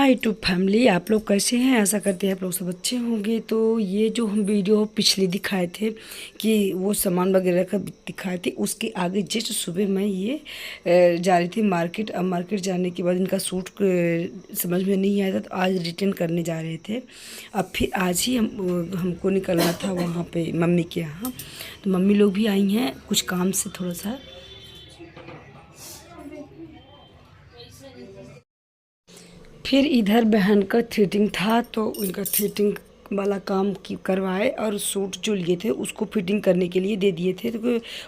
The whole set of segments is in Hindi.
माय यूट्यूब फैमिली, आप लोग कैसे हैं? आशा करते हैं आप लोग सब अच्छे होंगे। तो ये जो हम वीडियो पिछले दिखाए थे कि वो सामान वगैरह का दिखाए थे, उसके आगे जस्ट सुबह मैं ये जा रही थी मार्केट। अब मार्केट जाने के बाद इनका सूट समझ में नहीं आया था, तो आज रिटर्न करने जा रहे थे। अब फिर आज ही हमको निकलना था वहाँ पे मम्मी के यहाँ। तो मम्मी लोग भी आई हैं कुछ काम से थोड़ा सा। फिर इधर बहन का थ्रेडिंग था, तो उनका थ्रेडिंग वाला काम की करवाए और सूट जो लिए थे उसको फिटिंग करने के लिए दे दिए थे। तो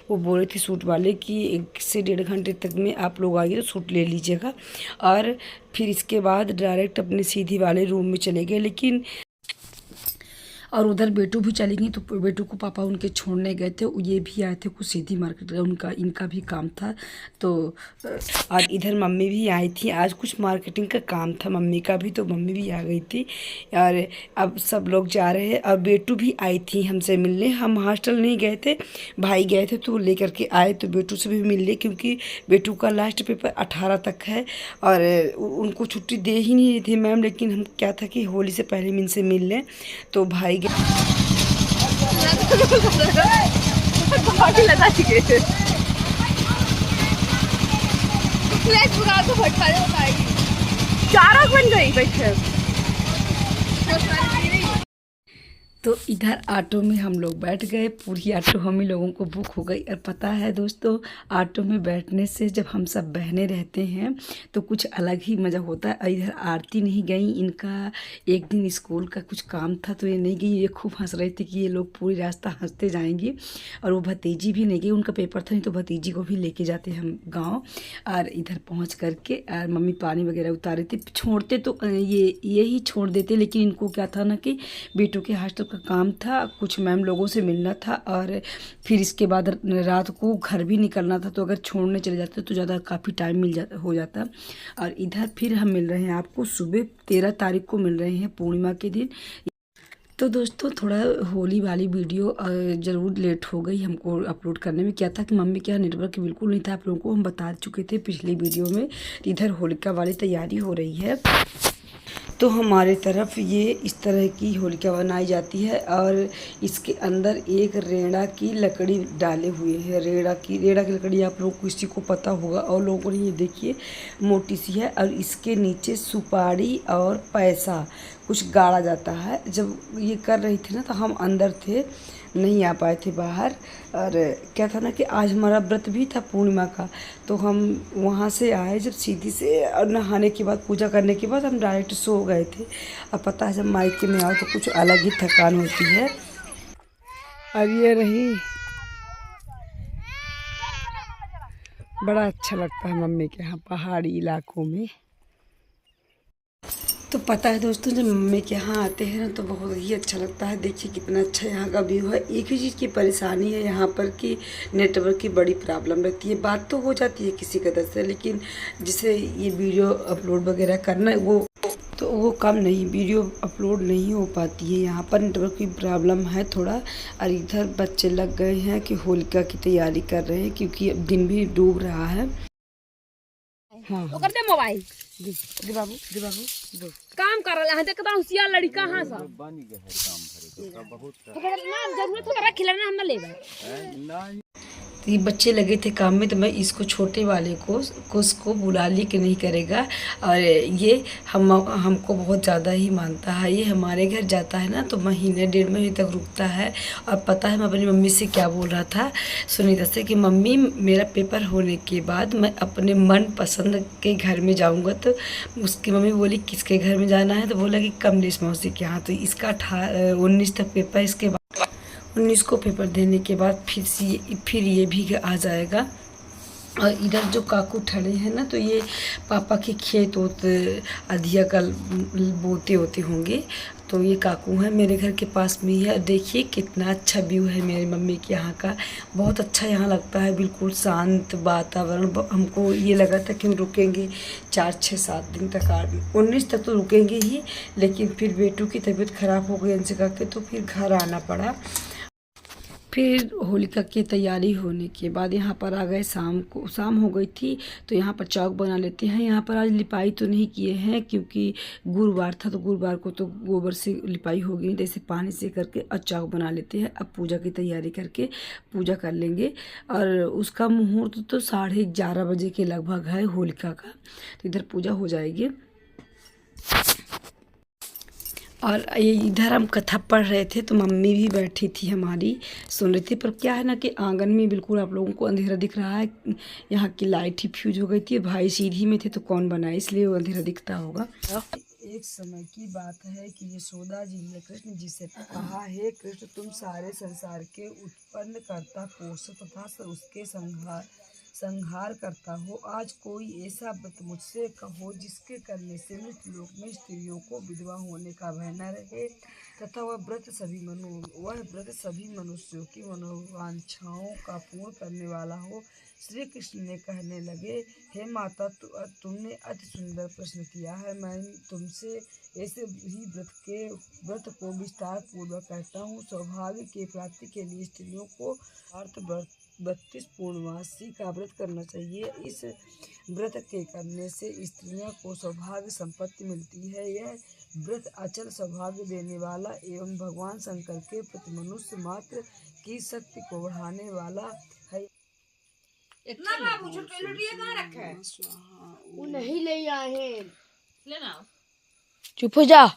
वो बोल रहे थे सूट वाले कि 1 से 1.5 घंटे तक में आप लोग आइए तो सूट ले लीजिएगा। और फिर इसके बाद डायरेक्ट अपने सीधी वाले रूम में चले गए। लेकिन और उधर बेटू भी चली गई, तो बेटू को पापा उनके छोड़ने गए थे। ये भी आए थे कुछ सीधी मार्केट, उनका इनका भी काम था। तो और इधर मम्मी भी आई थी, आज कुछ मार्केटिंग का काम था मम्मी का भी, तो मम्मी भी आ गई थी। और अब सब लोग जा रहे हैं। और बेटू भी आई थी हमसे मिलने। हम हॉस्टल नहीं गए थे, भाई गए थे तो लेकर के आए, तो बेटू से भी मिल ले, क्योंकि बेटू का लास्ट पेपर 18 तक है और उनको छुट्टी दे ही नहीं रही थी मैम। लेकिन हम क्या था कि होली से पहले हम इनसे मिल लें, तो भाई चारा बन गई बैठे। तो इधर ऑटो में हम लोग बैठ गए। पूरी ऑटो हम ही लोगों को बुक हो गई। और पता है दोस्तों, ऑटो में बैठने से जब हम सब बहनें रहते हैं तो कुछ अलग ही मज़ा होता है। इधर आरती नहीं गई, इनका एक दिन स्कूल का कुछ काम था तो ये नहीं गई। ये खूब हंस रहे थे कि ये लोग पूरी रास्ता हंसते जाएंगी। और वो भतीजी भी नहीं गई, उनका पेपर था, नहीं तो भतीजी को भी लेके जाते हम गाँव। और इधर पहुँच करके और मम्मी पानी वगैरह उतारे थे। छोड़ते तो ये ही छोड़ देते, लेकिन इनको क्या था ना कि बेटों के हॉस्टल काम था, कुछ मैम लोगों से मिलना था। और फिर इसके बाद रात को घर भी निकलना था, तो अगर छोड़ने चले जाते तो ज़्यादा काफ़ी टाइम हो जाता। और इधर फिर हम मिल रहे हैं आपको सुबह 13 तारीख को मिल रहे हैं, पूर्णिमा के दिन। तो दोस्तों थोड़ा होली वाली वीडियो ज़रूर लेट हो गई हमको अपलोड करने में। क्या था कि मम्मी के यहाँ नेटवर्क बिल्कुल नहीं था, आप लोगों को हम बता चुके थे पिछली वीडियो में। इधर होलिका वाली तैयारी हो रही है। तो हमारे तरफ ये इस तरह की होलिका बनाई जाती है और इसके अंदर एक रेड़ा की लकड़ी डाले हुए हैं। रेड़ा की लकड़ी आप लोग किसी को पता होगा, और लोगों ने ये देखिए मोटी सी है। और इसके नीचे सुपारी और पैसा कुछ गाड़ा जाता है। जब ये कर रही थी ना तो हम अंदर थे, नहीं आ पाए थे बाहर। और क्या था ना कि आज हमारा व्रत भी था पूर्णिमा का, तो हम वहाँ से आए जब सीधी से, और नहाने के बाद पूजा करने के बाद हम डायरेक्ट सो गए थे। अब पता है जब मायके में आओ तो कुछ अलग ही थकान होती है। और ये रही, बड़ा अच्छा लगता है मम्मी के यहाँ पहाड़ी इलाकों में। तो पता है दोस्तों, जब मम्मी के यहाँ आते हैं ना तो बहुत ही अच्छा लगता है। देखिए कितना अच्छा यहाँ का व्यू है। एक ही चीज़ की परेशानी है यहाँ पर कि नेटवर्क की बड़ी प्रॉब्लम रहती है। बात तो हो जाती है किसी कदर से, लेकिन जिसे ये वीडियो अपलोड वगैरह करना है वो कम नहीं, वीडियो अपलोड नहीं हो पाती है। यहाँ पर नेटवर्क की प्रॉब्लम है थोड़ा। और इधर बच्चे लग गए हैं कि होलिका की तैयारी कर रहे हैं, क्योंकि अब दिन भी डूब रहा है। हाँ ओकर दे मोबाइल दे बाबू दो काम कर रहा है। देखता हूं सिया लड़का हां सब बन गए है काम भरे तो बहुत ना जरूरत हो रखिला ना हम लेबे। तो ये बच्चे लगे थे काम में, तो मैं इसको छोटे वाले को उसको बुला ली कि नहीं करेगा। और ये हमको बहुत ज़्यादा ही मानता है। ये हमारे घर जाता है ना तो महीने 1.5 महीने तक रुकता है। और पता है मैं अपनी मम्मी से क्या बोल रहा था सुनीता से कि मम्मी मेरा पेपर होने के बाद मैं अपने मन पसंद के घर में जाऊँगा। तो उसकी मम्मी बोली किसके घर में जाना है, तो बोला कि कमलेश मौसी के यहाँ। तो इसका 19 तक पेपर, इसके बाद 19 को पेपर देने के बाद फिर ये भी आ जाएगा। और इधर जो काकू ठड़े हैं ना, तो ये पापा के खेत अधिया कल बोते होते होंगे। तो ये काकू हैं, मेरे घर के पास में ही है। देखिए कितना अच्छा व्यू है मेरी मम्मी के यहाँ का। बहुत अच्छा यहाँ लगता है, बिल्कुल शांत वातावरण। हमको ये लगा था कि हम रुकेंगे 4-6-7 दिन तक, 19 तक तो रुकेंगे ही। लेकिन फिर बेटू की तबीयत ख़राब हो गई अंशिका के, तो फिर घर आना पड़ा। फिर होलिका की तैयारी होने के बाद यहाँ पर आ गए, शाम हो गई थी तो यहाँ पर चौक बना लेते हैं। यहाँ पर आज लिपाई तो नहीं किए हैं क्योंकि गुरुवार था, तो गुरुवार को तो गोबर से लिपाई होगी नहीं, जैसे पानी से करके और चौक बना लेते हैं। अब पूजा की तैयारी करके पूजा कर लेंगे और उसका मुहूर्त तो 11:30 बजे के लगभग है होलिका का, तो इधर पूजा हो जाएगी। और ये इधर हम कथा पढ़ रहे थे तो मम्मी भी बैठी थी हमारी, सुन रही थी। पर क्या है ना कि आंगन में बिल्कुल आप लोगों को अंधेरा दिख रहा है, यहाँ की लाइट ही फ्यूज हो गई थी। भाई सीढ़ी में थे तो कौन बनाए, इसलिए वो अंधेरा दिखता होगा। एक समय की बात है कि यशोदा जी ने कृष्ण जी से कहा, हे कृष्ण, तुम सारे संसार के उत्पन्न करता, पोषक तथा उसके संहार करता हो। आज कोई ऐसा व्रत मुझसे कहो जिसके करने से मृत लोक में स्त्रियों को विधवा होने का भय न रहे तथा वह व्रत सभी मनुष्यों की मनोवांछाओं का पूर्ण करने वाला हो। श्री कृष्ण ने कहने लगे, हे माता, तुमने अति सुंदर प्रश्न किया है। मैं तुमसे ऐसे ही व्रत को विस्तार पूर्वक कहता हूँ। सौभाग्य के प्राप्ति के लिए स्त्रियों को 32 पूर्णमासी का व्रत करना चाहिए। इस व्रत के करने से स्त्रियों को सौभाग्य संपत्ति मिलती है। यह व्रत अचल सौभाग्य देने वाला एवं भगवान शंकर के प्रति मनुष्य मात्र की शक्ति को बढ़ाने वाला है। ना बाबू छोटे लुटिया कहाँ रखा है? वो नहीं ले आए हैं। लेना। चुप हो जा। ओम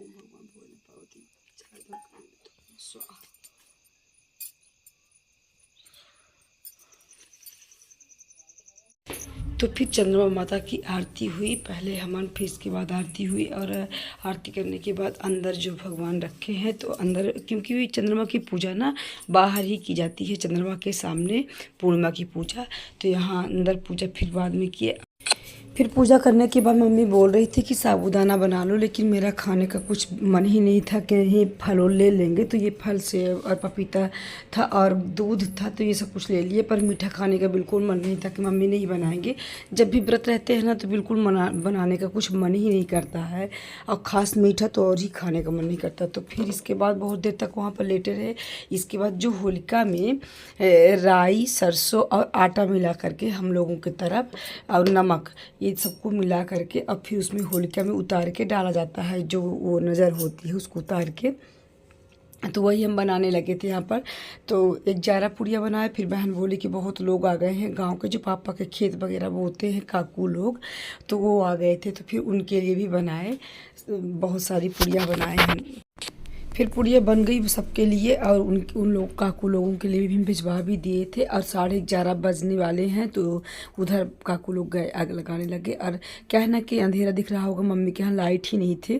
भगवान भोले पार्वती स्वाहा। तो फिर चंद्रमा माता की आरती हुई, पहले हवन, फिर इसके बाद आरती हुई। और आरती करने के बाद अंदर जो भगवान रखे हैं तो अंदर, क्योंकि चंद्रमा की पूजा ना बाहर ही की जाती है, चंद्रमा के सामने पूर्णिमा की पूजा, तो यहाँ अंदर पूजा फिर बाद में किए। फिर पूजा करने के बाद मम्मी बोल रही थी कि साबूदाना बना लो, लेकिन मेरा खाने का कुछ मन ही नहीं था कि ये फल ले लेंगे। तो ये फल, सेब और पपीता था और दूध था, तो ये सब कुछ ले लिए। पर मीठा खाने का बिल्कुल मन नहीं था कि मम्मी नहीं बनाएंगे। जब भी व्रत रहते हैं ना तो बिल्कुल बनाने का कुछ मन ही नहीं करता है, और ख़ास मीठा तो और ही खाने का मन नहीं करता। तो फिर इसके बाद बहुत देर तक वहाँ पर लेटे रहे। इसके बाद जो होलिका में राई, सरसों और आटा मिला करके हम लोगों की तरफ, और नमक, ये सबको मिला करके अब फिर उसमें होलिका में उतार के डाला जाता है, जो वो नज़र होती है उसको उतार के। तो वही हम बनाने लगे थे यहाँ पर। तो 11 पूड़ियाँ बनाए। फिर बहन बोली कि बहुत लोग आ गए हैं गांव के, जो पापा के खेत वगैरह बोते हैं काकू लोग, तो वो आ गए थे, तो फिर उनके लिए भी बनाए। बहुत सारी पूड़ियाँ बनाए हैं। फिर पूड़ियाँ बन गई सबके लिए, और उन लोग काकू लोगों के लिए भी भिजवा भी दिए थे। और 11:30 बजने वाले हैं तो उधर काकू लोग गए, आग लगाने लगे। और क्या है ना कि अंधेरा दिख रहा होगा, मम्मी के यहाँ लाइट ही नहीं थे।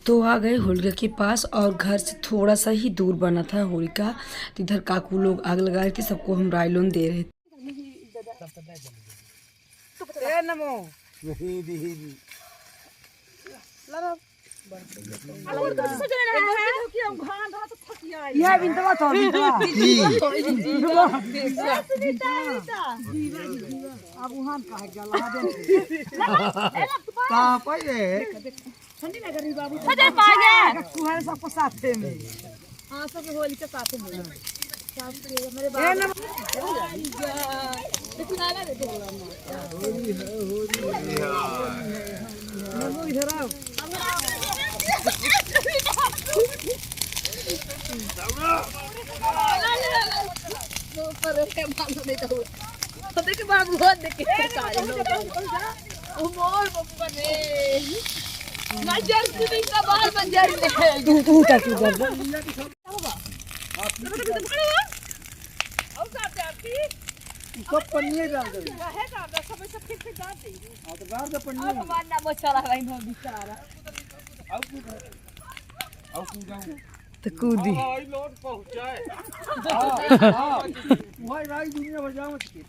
तो आ गए होलिका के पास, और घर से थोड़ा सा ही दूर बना था होलिका। तो इधर काकू लोग आग लगा रहे थे, सबको हम रायलोन दे रहे थे। ठंडी लग रही बाबू। सजा पा गया। कुहारे सबको साथे में। हां, सब होली के साथे में। मेरे बाबू। देखो लगा दे दो। होली है, होली है। नमो इधर आओ। तो पर के बाबू नहीं तो। तो देख बाबू हो देख के सारे लोग। ओ मोर बाबू ने नजर से का बाहर बंजर है। तू क्या कर रहा है? और साहब जाती सब पन्नी डाल दे है का सब फिर से डाल दे। हां तो डाल दे पन्नी। अब मारना मचला भाई नो बेचारा। अब जाऊं तो कूदी भाई लोड पहुंचाए। हां वही राई दुनिया भर जाओ के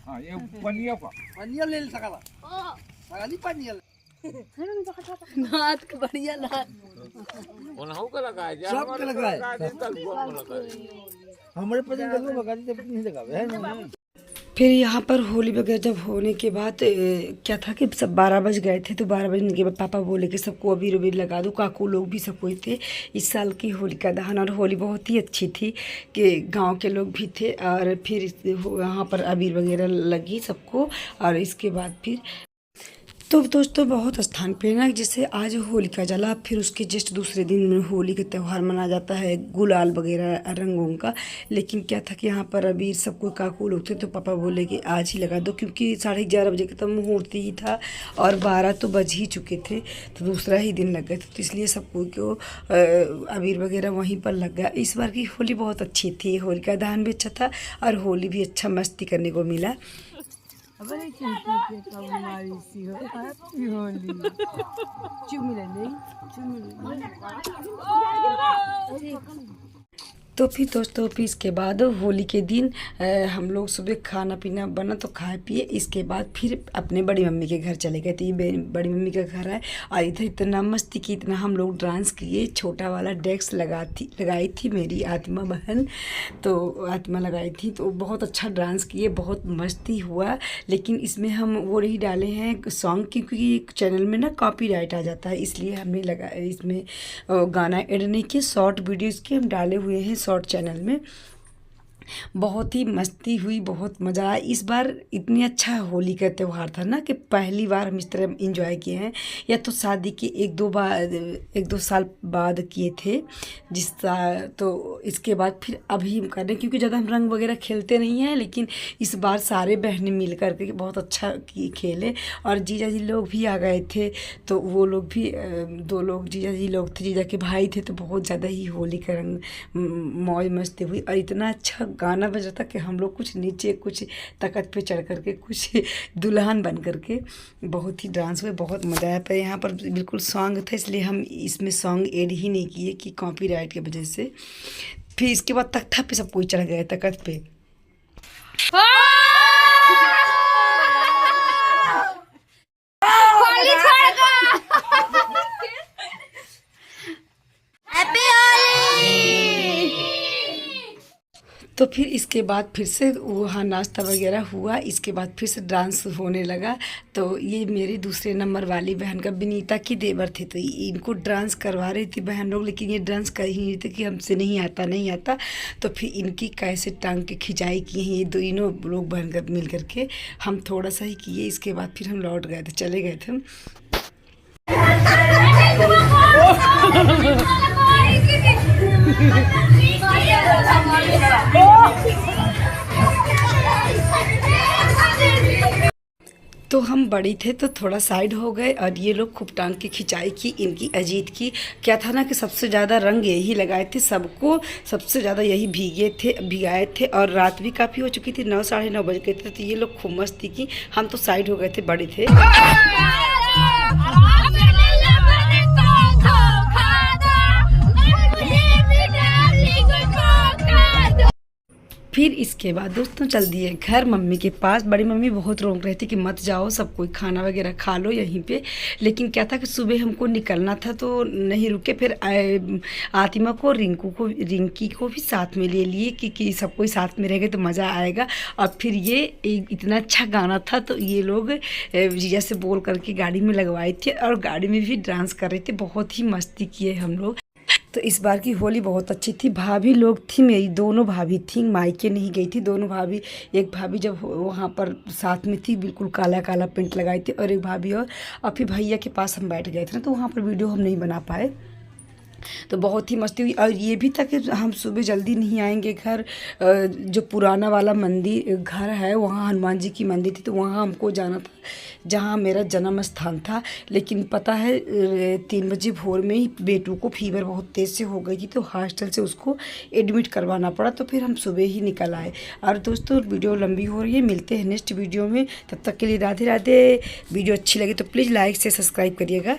हाँ ये पनिया का पनिया ले सकला। हां सगाली पनिया नाथ के बढ़िया नाथ उन्हों का लगाया जा, सब का लगाया, सब का लगाया। हमारे पति को बगा दी तब नहीं लगावे है ना। फिर यहाँ पर होली वगैरह जब होने के बाद क्या था कि सब 12 बज गए थे, तो 12 बजने के बाद पापा बोले कि सबको अबीर उबीर लगा दो। काकू लोग भी सब कोई थे। इस साल की होली का दहन और होली बहुत ही अच्छी थी कि गांव के लोग भी थे और फिर यहाँ पर अबीर वगैरह लगी सबको। और इसके बाद फिर तो दोस्तों बहुत स्थान पे ना, जैसे आज होली का जला, फिर उसके जस्ट दूसरे दिन में होली का त्यौहार मनाया जाता है, गुलाल वगैरह रंगों का। लेकिन क्या था कि यहाँ पर अभी सब कोई काकू लोग थे, तो पापा बोले कि आज ही लगा दो, क्योंकि 11:30 बजे का तो मुहूर्त ही था और 12 तो बज ही चुके थे, तो दूसरा ही दिन लग गए थे। तो इसलिए सब कोई को अबीर वगैरह वहीं पर लग गया। इस बार की होली बहुत अच्छी थी, होली का दहन भी अच्छा था और होली भी अच्छा मस्ती करने को मिला। बड़े चुनकी के कमारी सी हो हैप्पी होली चुमी ले तो फिर दोस्तों फिर इसके बाद होली के दिन हम लोग सुबह खाना पीना बना तो खाए पिए। इसके बाद फिर अपने बड़ी मम्मी के घर चले गए थे। ये बड़ी मम्मी का घर है और इधर इतना मस्ती की, इतना हम लोग डांस किए। छोटा वाला डेस्क लगाई थी मेरी आत्मा बहन, तो आत्मा लगाई थी, तो बहुत अच्छा डांस किए, बहुत मस्ती हुआ। लेकिन इसमें हम वो नहीं डाले हैं सॉन्ग, क्योंकि चैनल में ना कॉपीराइट आ जाता है, इसलिए हमने लगा इसमें गाना ऐड नहीं किए। शॉर्ट वीडियोज़ के हम डाले हुए हैं शॉर्ट चैनल में। बहुत ही मस्ती हुई, बहुत मज़ा आया। इस बार इतनी अच्छा होली का त्यौहार था ना कि पहली बार हम इस तरह इंजॉय किए हैं। या तो शादी के 1-2 साल बाद किए थे तो इसके बाद फिर अभी हम कर रहे हैं, क्योंकि ज़्यादा हम रंग वगैरह खेलते नहीं हैं। लेकिन इस बार सारे बहनें मिल कर के बहुत अच्छा खेले और जीजा जी लोग भी आ गए थे, तो वो लोग भी 2 लोग जीजा जी लोग थे, जीजा के भाई थे, तो बहुत ज़्यादा ही होली का रंग मौज मस्ती हुई। और इतना अच्छा गाना बज रहा था कि हम लोग कुछ नीचे कुछ तख्त पे चढ़ करके कुछ दुल्हन बन करके बहुत ही डांस हुए, बहुत मज़ा आया। पर यहाँ पर बिल्कुल सॉन्ग था, इसलिए हम इसमें सॉन्ग ऐड ही नहीं किए कि कॉपीराइट की वजह से। फिर इसके बाद तख्ता पे सब कोई चढ़ गए, तख्त पे। तो फिर इसके बाद फिर से वहाँ नाश्ता वगैरह हुआ। इसके बाद फिर से डांस होने लगा। तो ये मेरी दूसरे नंबर वाली बहन का विनीता की देवर थे, तो इनको डांस करवा रही थी बहन लोग, लेकिन ये डांस कर ही नहीं थे कि हमसे नहीं आता। तो फिर इनकी कैसे टांग के खिंचाई की हैं ये दोनों लोग बहन कर मिल करके। हम थोड़ा सा ही किए, इसके बाद फिर हम लौट गए थे, चले गए थे। तो हम बड़ी थे तो थोड़ा साइड हो गए और ये लोग खूब टांग की खिंचाई की इनकी अजीत की। क्या था ना कि सबसे ज़्यादा रंग यही लगाए थे, सबको सबसे ज़्यादा यही भिगाए थे और रात भी काफ़ी हो चुकी थी, 9 साढ़े 9 बज गए थे। तो ये लोग खूब मस्ती की, हम तो साइड हो गए थे, बड़े थे। फिर इसके बाद दोस्तों चल दिए घर मम्मी के पास। बड़ी मम्मी बहुत रोक रही थी कि मत जाओ, सब कोई खाना वगैरह खा लो यहीं पे। लेकिन क्या था कि सुबह हमको निकलना था तो नहीं रुके। फिर आतिमा को रिंकी को भी साथ में ले लिए कि सब कोई साथ में रहेगा तो मज़ा आएगा। और फिर ये इतना अच्छा गाना था तो ये लोग जीजा से बोल करके गाड़ी में लगवाए थे और गाड़ी में भी डांस कर रहे थे, बहुत ही मस्ती किए हम लोग। तो इस बार की होली बहुत अच्छी थी। भाभी लोग थी, मेरी दोनों भाभी थी, मायके नहीं गई थी। दोनों भाभी, एक भाभी जब वहाँ पर साथ में थी बिल्कुल काला काला पेंट लगाई थी, और एक भाभी और फिर भैया के पास हम बैठ गए थे ना, तो वहाँ पर वीडियो हम नहीं बना पाए। तो बहुत ही मस्ती हुई। और ये भी था कि हम सुबह जल्दी नहीं आएंगे घर। जो पुराना वाला मंदिर घर है वहाँ हनुमान जी की मंदिर थी, तो वहाँ हमको जाना था जहाँ मेरा जन्म स्थान था। लेकिन पता है 3 बजे भोर में ही बेटू को फीवर बहुत तेज़ से हो गई थी, तो हॉस्टल से उसको एडमिट करवाना पड़ा। तो फिर हम सुबह ही निकल आए। और दोस्तों वीडियो लंबी हो रही है, मिलते हैं नेक्स्ट वीडियो में। तब तक के लिए राधे राधे। वीडियो अच्छी लगी तो प्लीज़ लाइक से सब्सक्राइब करिएगा।